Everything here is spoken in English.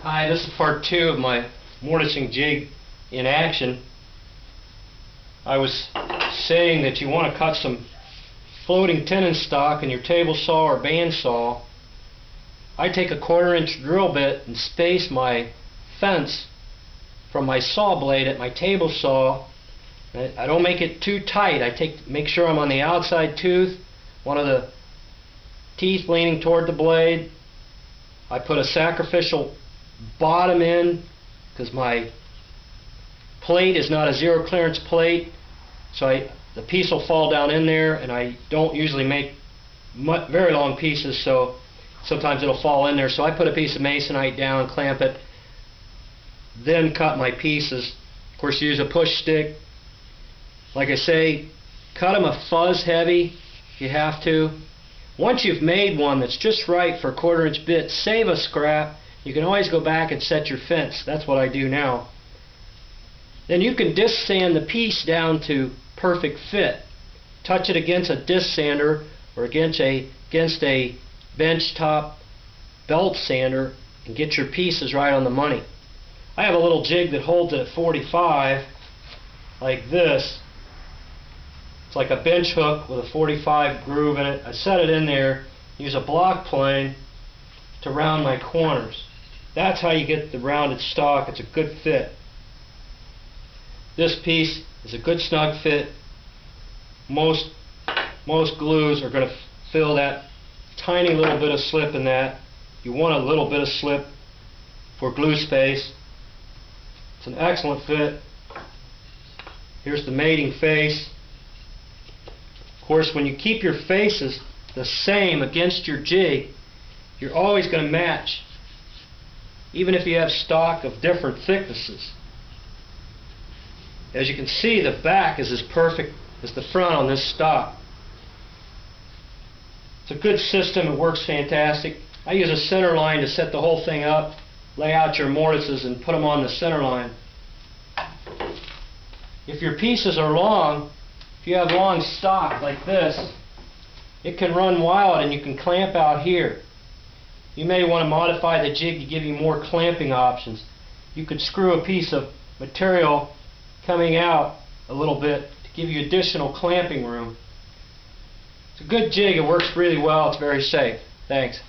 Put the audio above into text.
Hi, this is part 2 of my mortising jig in action. I was saying that you want to cut some floating tenon stock in your table saw or bandsaw. I take a 1/4 inch drill bit and space my fence from my saw blade at my table saw. I don't make it too tight. Make sure I'm on the outside tooth, one of the teeth leaning toward the blade. I put a sacrificial bottom in because my plate is not a zero clearance plate, so the piece will fall down in there, and I don't usually make very long pieces, so sometimes it'll fall in there. So I put a piece of masonite down, clamp it, then cut my pieces. Of course, use a push stick. Like I say, cut them a fuzz heavy if you have to. Once you've made one that's just right for a 1/4 inch bit, save a scrap. You can always go back and set your fence. That's what I do now. Then you can disc sand the piece down to perfect fit. Touch it against a disc sander or against a bench top belt sander and get your pieces right on the money. I have a little jig that holds it at 45 like this. It's like a bench hook with a 45 groove in it. I set it in there, use a block plane to round my corners. That's how you get the rounded stock. It's a good fit. This piece is a good snug fit. Most glues are going to fill that tiny little bit of slip in that. You want a little bit of slip for glue space. It's an excellent fit. Here's the mating face. Of course, when you keep your faces the same against your jig, you're always going to match, even if you have stock of different thicknesses. As you can see, the back is as perfect as the front on this stock. It's a good system. It works fantastic. I use a center line to set the whole thing up. Lay out your mortises and put them on the center line. If your pieces are long, if you have long stock like this, it can run wild and you can clamp out here. You may want to modify the jig to give you more clamping options. You could screw a piece of material coming out a little bit to give you additional clamping room. It's a good jig. It works really well. It's very safe. Thanks.